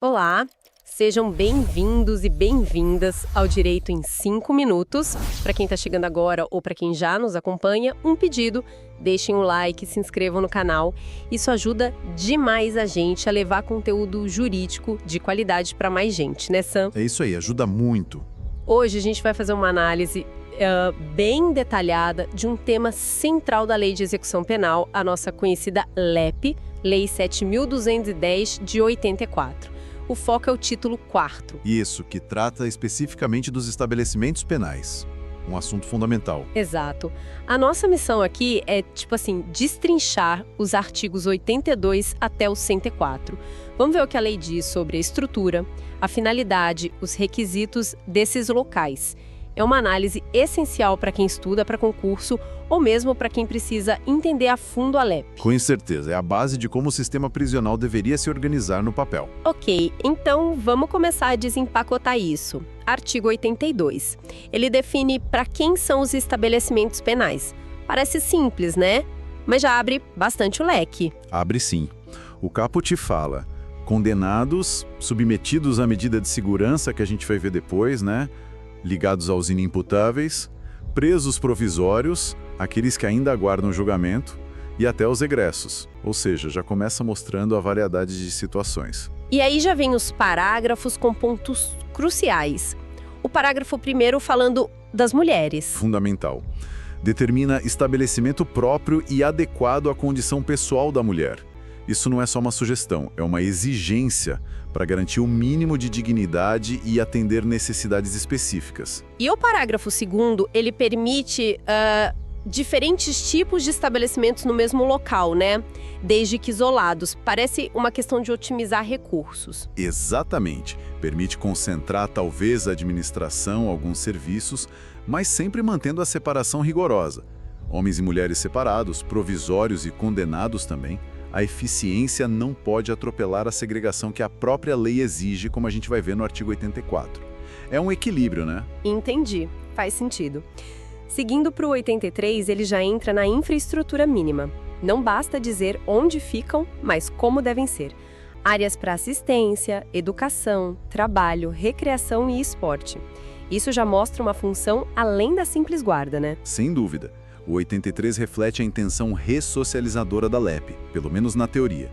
Olá, sejam bem-vindos e bem-vindas ao Direito em 5 Minutos. Para quem está chegando agora ou para quem já nos acompanha, um pedido: deixem um like, se inscrevam no canal. Isso ajuda demais a gente a levar conteúdo jurídico de qualidade para mais gente, né, Sam? É isso aí, ajuda muito. Hoje a gente vai fazer uma análise bem detalhada de um tema central da Lei de Execução Penal, a nossa conhecida LEP, Lei 7.210 de 84. O foco é o título 4. Isso, que trata especificamente dos estabelecimentos penais. Um assunto fundamental. Exato. A nossa missão aqui é, destrinchar os artigos 82 até o 104. Vamos ver o que a lei diz sobre a estrutura, a finalidade, os requisitos desses locais. É uma análise essencial para quem estuda para concurso ou mesmo para quem precisa entender a fundo a LEP. Com certeza, é a base de como o sistema prisional deveria se organizar no papel. Ok, então vamos começar a desempacotar isso. Artigo 82. Ele define para quem são os estabelecimentos penais. Parece simples, né? Mas já abre bastante o leque. Abre sim. O caput fala: condenados, submetidos à medida de segurança que a gente vai ver depois, né? Ligados aos inimputáveis, presos provisórios, aqueles que ainda aguardam julgamento, e até os egressos. Ou seja, já começa mostrando a variedade de situações. E aí já vem os parágrafos com pontos cruciais. O parágrafo primeiro falando das mulheres. Fundamental. Determina estabelecimento próprio e adequado à condição pessoal da mulher. Isso não é só uma sugestão, é uma exigência para garantir o mínimo de dignidade e atender necessidades específicas. E o parágrafo segundo, ele permite diferentes tipos de estabelecimentos no mesmo local, né? Desde que isolados. Parece uma questão de otimizar recursos. Exatamente. Permite concentrar talvez a administração, alguns serviços, mas sempre mantendo a separação rigorosa. Homens e mulheres separados, provisórios e condenados também. A eficiência não pode atropelar a segregação que a própria lei exige, como a gente vai ver no artigo 84. É um equilíbrio, né? Entendi. Faz sentido. Seguindo para o 83, ele já entra na infraestrutura mínima. Não basta dizer onde ficam, mas como devem ser. Áreas para assistência, educação, trabalho, recreação e esporte. Isso já mostra uma função além da simples guarda, né? Sem dúvida. O 83 reflete a intenção ressocializadora da LEP, pelo menos na teoria.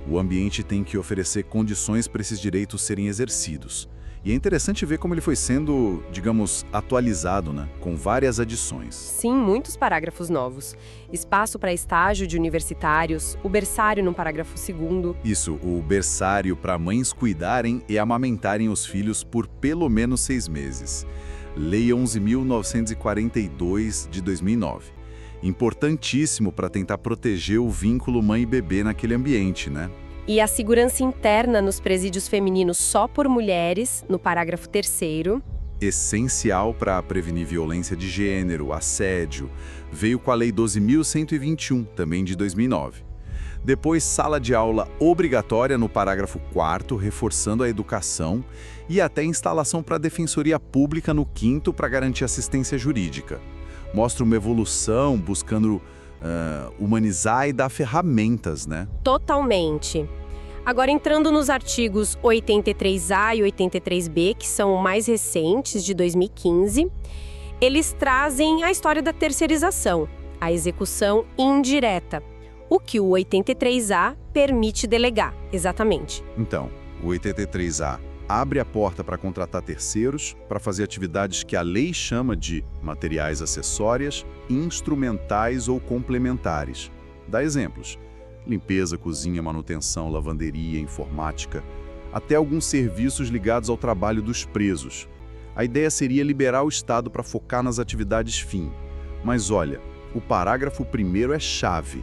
O ambiente tem que oferecer condições para esses direitos serem exercidos. E é interessante ver como ele foi sendo, digamos, atualizado, né? Com várias adições. Sim, muitos parágrafos novos. Espaço para estágio de universitários, o berçário no parágrafo 2º. Isso, o berçário para mães cuidarem e amamentarem os filhos por pelo menos 6 meses. Lei 11.942, de 2009. Importantíssimo para tentar proteger o vínculo mãe e bebê naquele ambiente, né? E a segurança interna nos presídios femininos só por mulheres, no parágrafo 3º. Essencial para prevenir violência de gênero, assédio. Veio com a Lei 12.121, também de 2009. Depois, sala de aula obrigatória no parágrafo 4º, reforçando a educação, e até instalação para a defensoria pública no 5º para garantir assistência jurídica. Mostra uma evolução buscando humanizar e dar ferramentas, né? Totalmente. Agora, entrando nos artigos 83A e 83B, que são mais recentes, de 2015, eles trazem a história da terceirização, a execução indireta, o que o 83A permite delegar, exatamente. Então, o 83A abre a porta para contratar terceiros para fazer atividades que a lei chama de materiais acessórias, instrumentais ou complementares. Dá exemplos: limpeza, cozinha, manutenção, lavanderia, informática, até alguns serviços ligados ao trabalho dos presos. A ideia seria liberar o Estado para focar nas atividades fim. Mas olha, o parágrafo 1º é chave.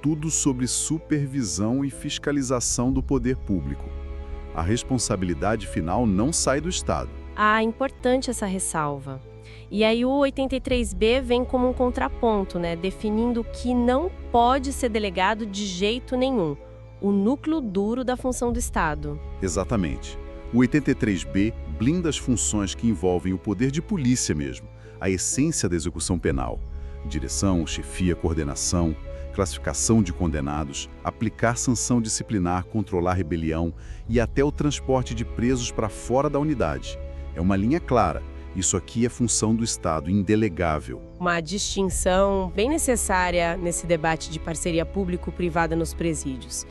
Tudo sobre supervisão e fiscalização do poder público. A responsabilidade final não sai do Estado. Ah, importante essa ressalva. E aí o 83B vem como um contraponto, né? Definindo que não pode ser delegado de jeito nenhum. O núcleo duro da função do Estado. Exatamente. O 83B blinda as funções que envolvem o poder de polícia mesmo, a essência da execução penal. Direção, chefia, coordenação, classificação de condenados, aplicar sanção disciplinar, controlar rebelião e até o transporte de presos para fora da unidade. É uma linha clara. Isso aqui é função do Estado, indelegável. Uma distinção bem necessária nesse debate de parceria público-privada nos presídios.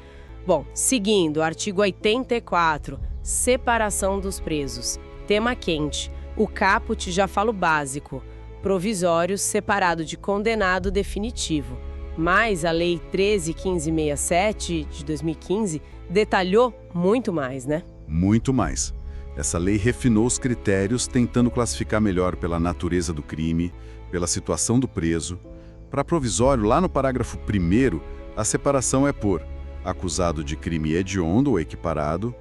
Bom, seguindo, artigo 84, separação dos presos. Tema quente. O caput já fala o básico. Provisório separado de condenado definitivo. Mas a Lei 13.1567 de 2015 detalhou muito mais, né? Muito mais. Essa lei refinou os critérios, tentando classificar melhor pela natureza do crime, pela situação do preso. Para provisório, lá no parágrafo 1º, a separação é por acusado de crime hediondo ou equiparado,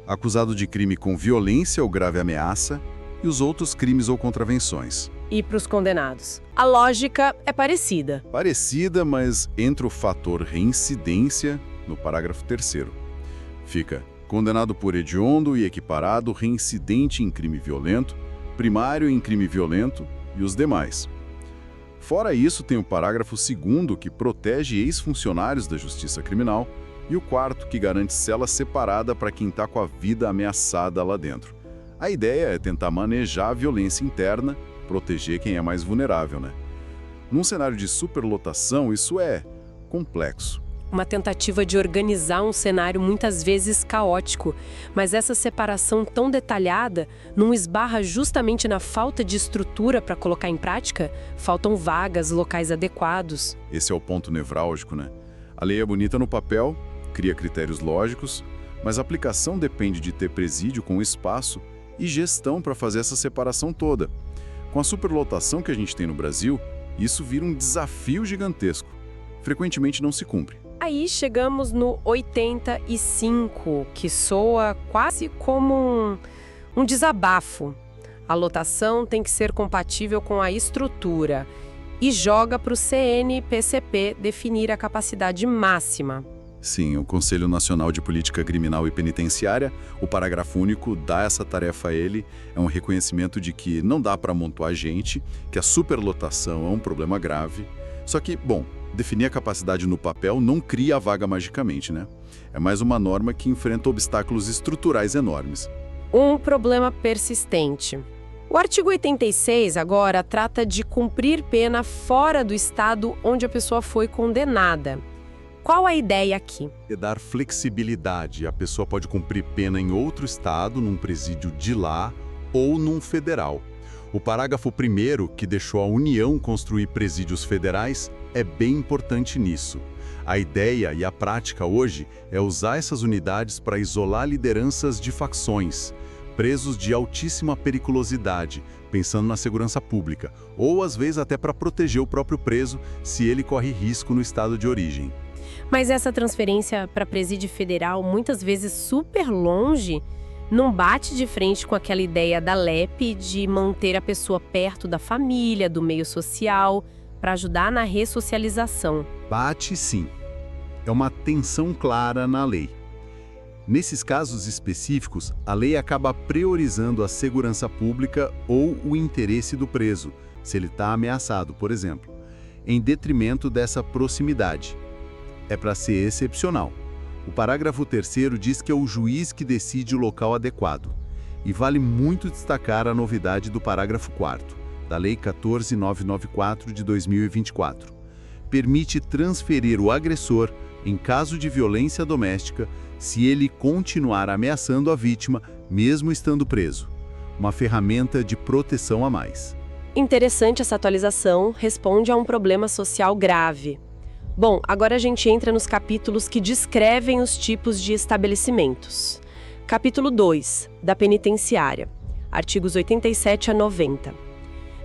acusado de crime com violência ou grave ameaça e os outros crimes ou contravenções. E para os condenados? A lógica é parecida. Parecida, mas entra o fator reincidência no parágrafo 3º. Fica condenado por hediondo e equiparado, reincidente em crime violento, primário em crime violento e os demais. Fora isso, tem o parágrafo 2º, que protege ex-funcionários da Justiça Criminal, e o 4º, que garante cela separada para quem está com a vida ameaçada lá dentro. A ideia é tentar manejar a violência interna, proteger quem é mais vulnerável, né? Num cenário de superlotação, isso é complexo. Uma tentativa de organizar um cenário muitas vezes caótico, mas essa separação tão detalhada não esbarra justamente na falta de estrutura para colocar em prática? Faltam vagas, locais adequados. Esse é o ponto nevrálgico, né? A lei é bonita no papel, cria critérios lógicos, mas a aplicação depende de ter presídio com espaço e gestão para fazer essa separação toda. Com a superlotação que a gente tem no Brasil, isso vira um desafio gigantesco. Frequentemente não se cumpre. Aí chegamos no 85, que soa quase como um desabafo. A lotação tem que ser compatível com a estrutura e joga para o CNPCP definir a capacidade máxima. Sim, o Conselho Nacional de Política Criminal e Penitenciária, o parágrafo único dá essa tarefa a ele, é um reconhecimento de que não dá para amontoar gente, que a superlotação é um problema grave. Só que, bom, definir a capacidade no papel não cria a vaga magicamente, né? É mais uma norma que enfrenta obstáculos estruturais enormes. Um problema persistente. O artigo 86 agora trata de cumprir pena fora do estado onde a pessoa foi condenada. Qual a ideia aqui? É dar flexibilidade. A pessoa pode cumprir pena em outro estado, num presídio de lá ou num federal. O parágrafo 1º, que deixou a União construir presídios federais, é bem importante nisso. A ideia e a prática hoje é usar essas unidades para isolar lideranças de facções, presos de altíssima periculosidade, pensando na segurança pública, ou às vezes até para proteger o próprio preso se ele corre risco no estado de origem. Mas essa transferência para presídio federal, muitas vezes super longe, não bate de frente com aquela ideia da LEP de manter a pessoa perto da família, do meio social, para ajudar na ressocialização. Bate sim. É uma tensão clara na lei. Nesses casos específicos, a lei acaba priorizando a segurança pública ou o interesse do preso, se ele está ameaçado, por exemplo, em detrimento dessa proximidade. É para ser excepcional. O parágrafo 3º diz que é o juiz que decide o local adequado. E vale muito destacar a novidade do parágrafo 4º, da Lei 14.994 de 2024. Permite transferir o agressor, em caso de violência doméstica, se ele continuar ameaçando a vítima, mesmo estando preso. Uma ferramenta de proteção a mais. Interessante essa atualização, responde a um problema social grave. Bom, agora a gente entra nos capítulos que descrevem os tipos de estabelecimentos. Capítulo 2, da penitenciária, artigos 87 a 90.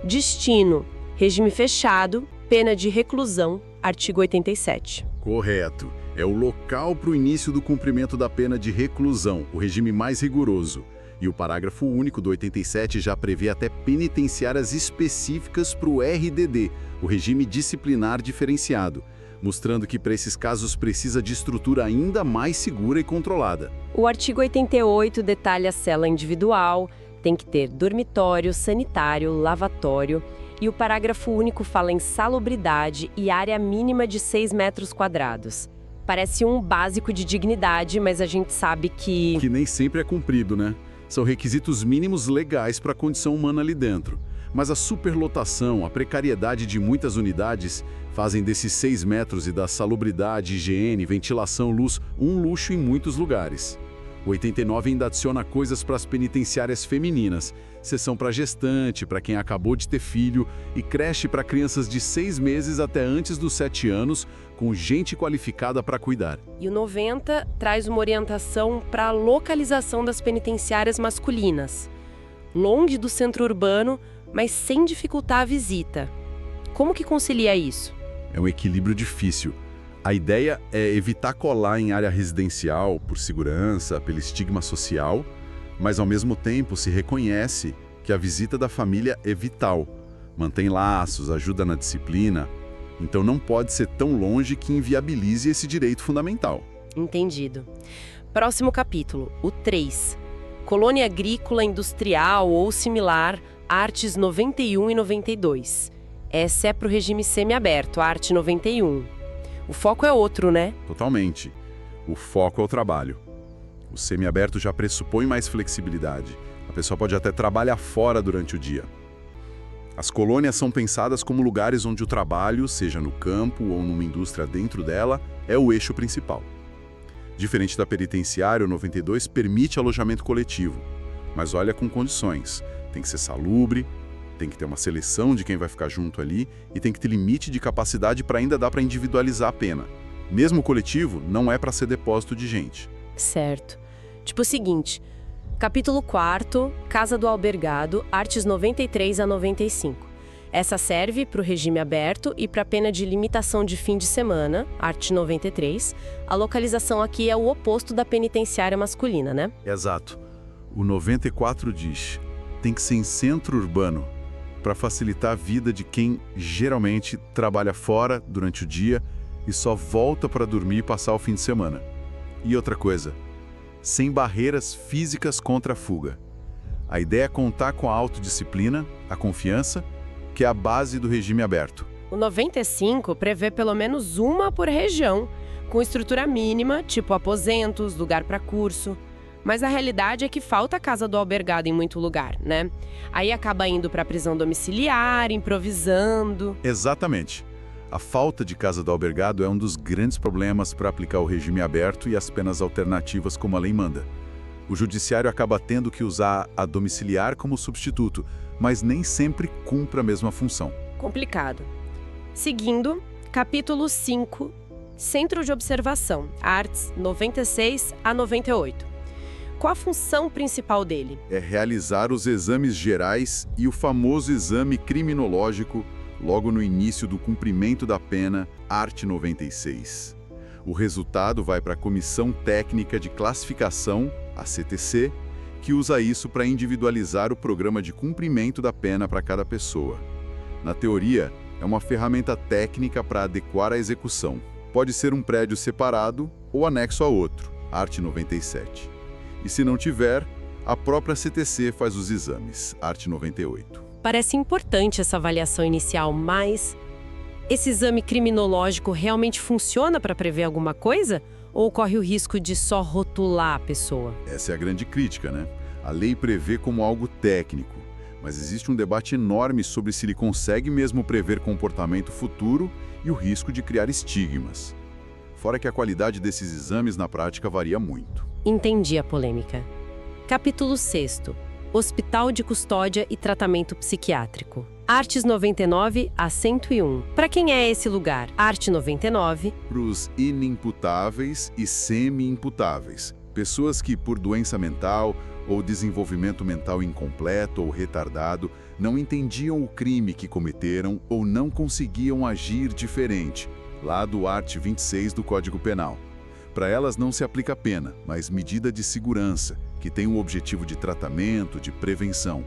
Destino, regime fechado, pena de reclusão, artigo 87. Correto. É o local para o início do cumprimento da pena de reclusão, o regime mais rigoroso. E o parágrafo único do 87 já prevê até penitenciárias específicas para o RDD, o regime disciplinar diferenciado, mostrando que para esses casos precisa de estrutura ainda mais segura e controlada. O artigo 88 detalha a cela individual, tem que ter dormitório, sanitário, lavatório E o parágrafo único fala em salubridade e área mínima de 6 metros quadrados. Parece um básico de dignidade, mas a gente sabe que... Que nem sempre é cumprido, né? São requisitos mínimos legais para a condição humana ali dentro. Mas a superlotação, a precariedade de muitas unidades fazem desses 6 metros e da salubridade, higiene, ventilação, luz, um luxo em muitos lugares. O 89 ainda adiciona coisas para as penitenciárias femininas, seção para gestante, para quem acabou de ter filho, e creche para crianças de 6 meses até antes dos 7 anos, com gente qualificada para cuidar. E o 90 traz uma orientação para a localização das penitenciárias masculinas. Longe do centro urbano, mas sem dificultar a visita. Como que concilia isso? É um equilíbrio difícil. A ideia é evitar colar em área residencial por segurança, pelo estigma social, mas ao mesmo tempo se reconhece que a visita da família é vital. Mantém laços, ajuda na disciplina, então não pode ser tão longe que inviabilize esse direito fundamental. Entendido. Próximo capítulo, o 3. Colônia agrícola, industrial ou similar, artes 91 e 92. Essa é para o regime semiaberto, a arte 91. O foco é outro, né? Totalmente. O foco é o trabalho. O semiaberto já pressupõe mais flexibilidade. A pessoa pode até trabalhar fora durante o dia. As colônias são pensadas como lugares onde o trabalho, seja no campo ou numa indústria dentro dela, é o eixo principal. Diferente da penitenciária, o 92 permite alojamento coletivo, mas olha com condições. Tem que ser salubre, tem que ter uma seleção de quem vai ficar junto ali e tem que ter limite de capacidade para ainda dar para individualizar a pena. Mesmo o coletivo não é para ser depósito de gente. Certo. Tipo o seguinte, capítulo 4, Casa do Albergado, artes 93 a 95. Essa serve para o regime aberto e para a pena de limitação de fim de semana, arte 93. A localização aqui é o oposto da penitenciária masculina, né? Exato. O 94 diz, tem que ser em centro urbano, para facilitar a vida de quem geralmente trabalha fora durante o dia e só volta para dormir e passar o fim de semana. E outra coisa, sem barreiras físicas contra a fuga. A ideia é contar com a autodisciplina, a confiança, que é a base do regime aberto. O 95 prevê pelo menos uma por região, com estrutura mínima, tipo aposentos, lugar para curso. Mas a realidade é que falta casa do albergado em muito lugar, né? Aí acaba indo para a prisão domiciliar, improvisando. Exatamente. A falta de casa do albergado é um dos grandes problemas para aplicar o regime aberto e as penas alternativas como a lei manda. O judiciário acaba tendo que usar a domiciliar como substituto, mas nem sempre cumpre a mesma função. Complicado. Seguindo, capítulo 5, Centro de Observação, artes 96 a 98. Qual a função principal dele? É realizar os exames gerais e o famoso exame criminológico logo no início do cumprimento da pena, arte 96. O resultado vai para a Comissão Técnica de Classificação, a CTC, que usa isso para individualizar o programa de cumprimento da pena para cada pessoa. Na teoria, é uma ferramenta técnica para adequar a execução. Pode ser um prédio separado ou anexo a outro, arte 97. E se não tiver, a própria CTC faz os exames, arte 98. Parece importante essa avaliação inicial, mas esse exame criminológico realmente funciona para prever alguma coisa? Ou corre o risco de só rotular a pessoa? Essa é a grande crítica, né? A lei prevê como algo técnico, mas existe um debate enorme sobre se ele consegue mesmo prever comportamento futuro e o risco de criar estigmas. Fora que a qualidade desses exames na prática varia muito. Entendi a polêmica. Capítulo 6. Hospital de Custódia e Tratamento Psiquiátrico. Artes 99 a 101. Para quem é esse lugar? Arte 99. Para os inimputáveis e semi-imputáveis. Pessoas que, por doença mental ou desenvolvimento mental incompleto ou retardado, não entendiam o crime que cometeram ou não conseguiam agir diferente, lá do art. 26 do Código Penal. Para elas não se aplica pena, mas medida de segurança, que tem o objetivo de tratamento, de prevenção.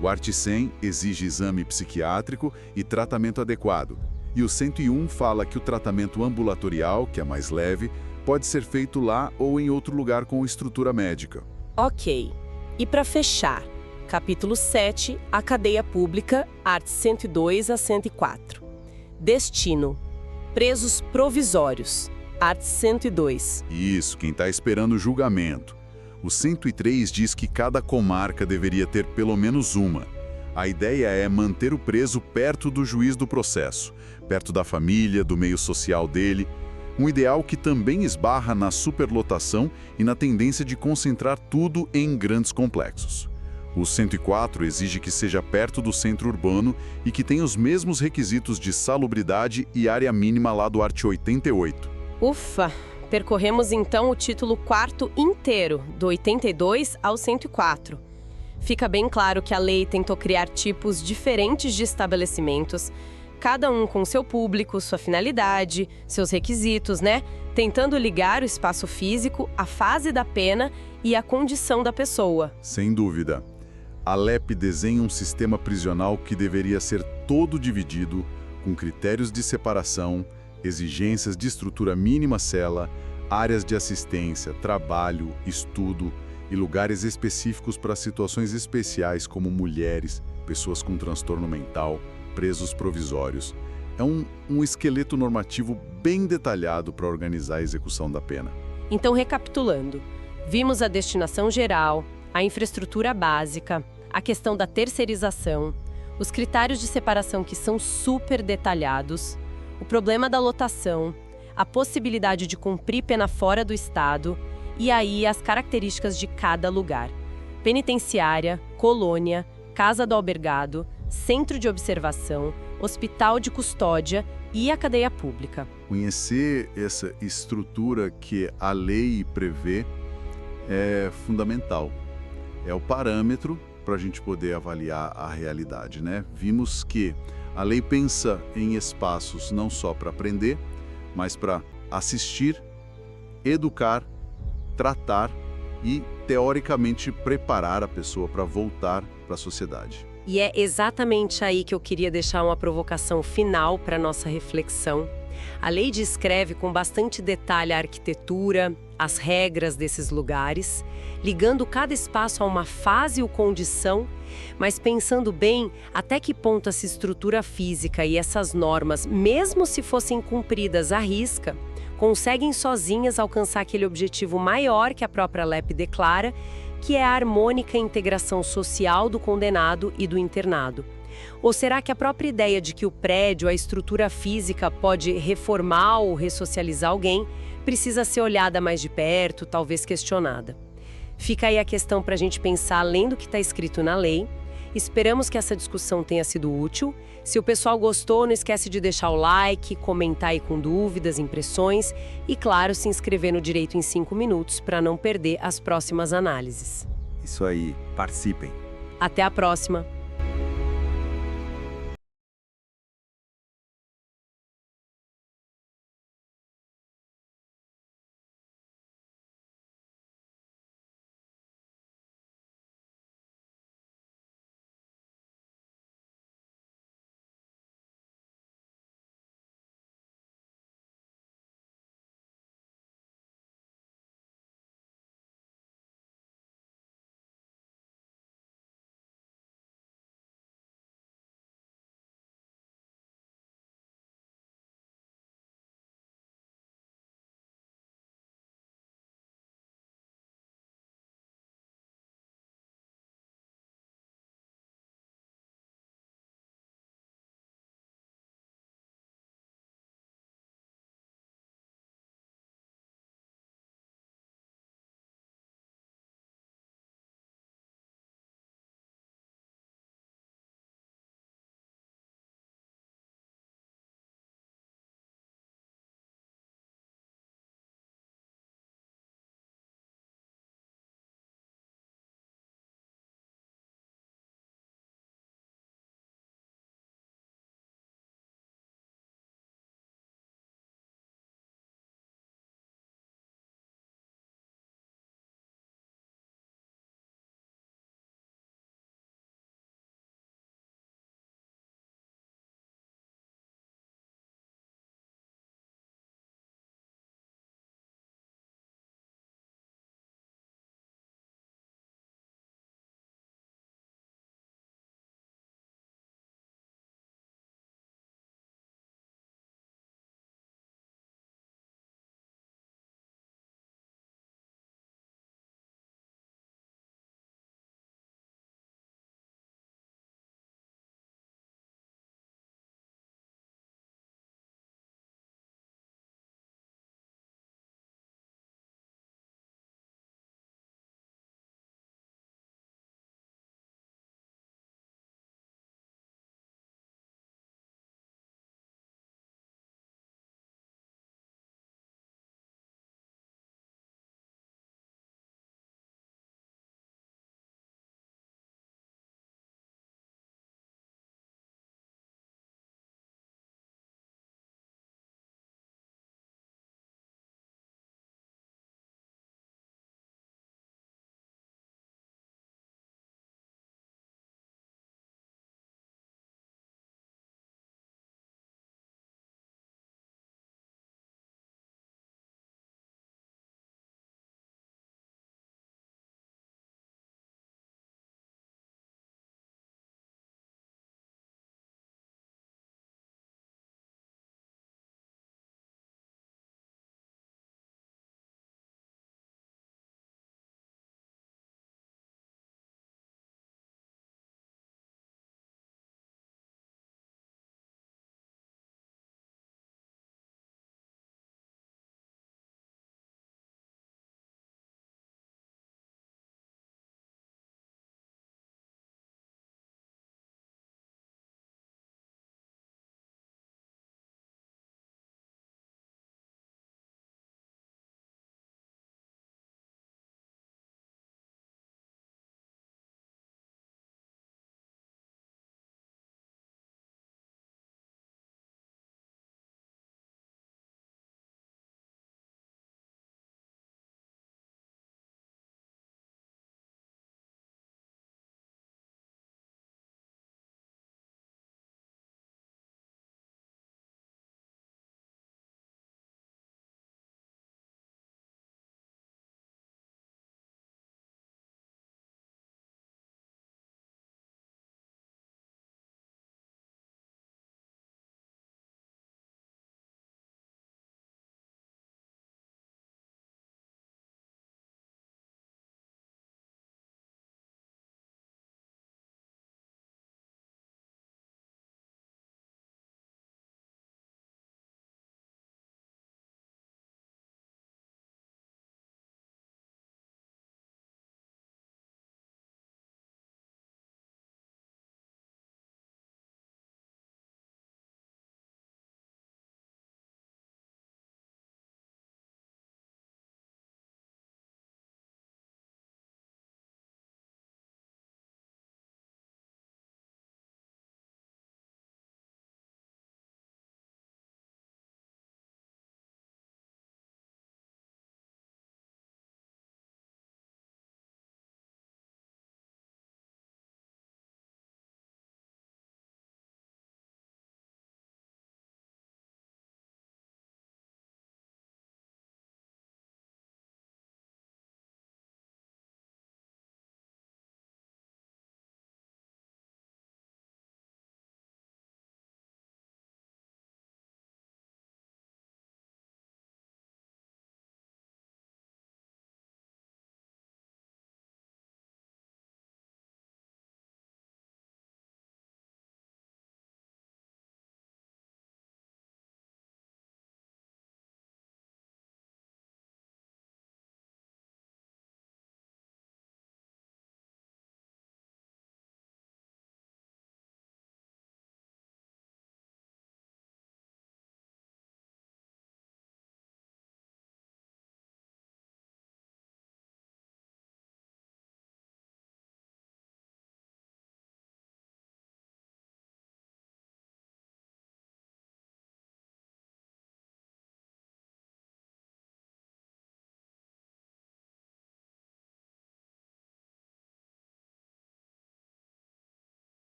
O art. 100 exige exame psiquiátrico e tratamento adequado. E o 101 fala que o tratamento ambulatorial, que é mais leve, pode ser feito lá ou em outro lugar com estrutura médica. Ok. E para fechar, Capítulo 7, a cadeia pública, arts 102 a 104. Destino, presos provisórios, arts 102. Isso, quem está esperando o julgamento. O 103 diz que cada comarca deveria ter pelo menos uma. A ideia é manter o preso perto do juiz do processo, perto da família, do meio social dele. Um ideal que também esbarra na superlotação e na tendência de concentrar tudo em grandes complexos. O 104 exige que seja perto do centro urbano e que tenha os mesmos requisitos de salubridade e área mínima lá do art. 88. Ufa! Percorremos então o título 4º inteiro, do 82 ao 104. Fica bem claro que a lei tentou criar tipos diferentes de estabelecimentos, cada um com seu público, sua finalidade, seus requisitos, né? Tentando ligar o espaço físico, a fase da pena e a condição da pessoa. Sem dúvida. A LEP desenha um sistema prisional que deveria ser todo dividido, com critérios de separação, exigências de estrutura mínima cela, áreas de assistência, trabalho, estudo e lugares específicos para situações especiais como mulheres, pessoas com transtorno mental, presos provisórios. É um esqueleto normativo bem detalhado para organizar a execução da pena. Então, recapitulando, vimos a destinação geral, a infraestrutura básica, a questão da terceirização, os critérios de separação que são super detalhados, o problema da lotação, a possibilidade de cumprir pena fora do estado e aí as características de cada lugar. Penitenciária, colônia, casa do albergado, centro de observação, hospital de custódia e a cadeia pública. Conhecer essa estrutura que a lei prevê é fundamental. É o parâmetro para a gente poder avaliar a realidade, né? Vimos que a lei pensa em espaços não só para aprender, mas para assistir, educar, tratar e, teoricamente, preparar a pessoa para voltar para a sociedade. E é exatamente aí que eu queria deixar uma provocação final para nossa reflexão. A lei descreve com bastante detalhe a arquitetura, as regras desses lugares, ligando cada espaço a uma fase ou condição, mas pensando bem até que ponto essa estrutura física e essas normas, mesmo se fossem cumpridas à risca, conseguem sozinhas alcançar aquele objetivo maior que a própria LEP declara, que é a harmônica integração social do condenado e do internado. Ou será que a própria ideia de que o prédio, a estrutura física pode reformar ou ressocializar alguém, precisa ser olhada mais de perto, talvez questionada? Fica aí a questão para a gente pensar além do que está escrito na lei. Esperamos que essa discussão tenha sido útil. Se o pessoal gostou, não esquece de deixar o like, comentar aí com dúvidas, impressões e, claro, se inscrever no Direito em 5 Minutos para não perder as próximas análises. Isso aí, participem. Até a próxima!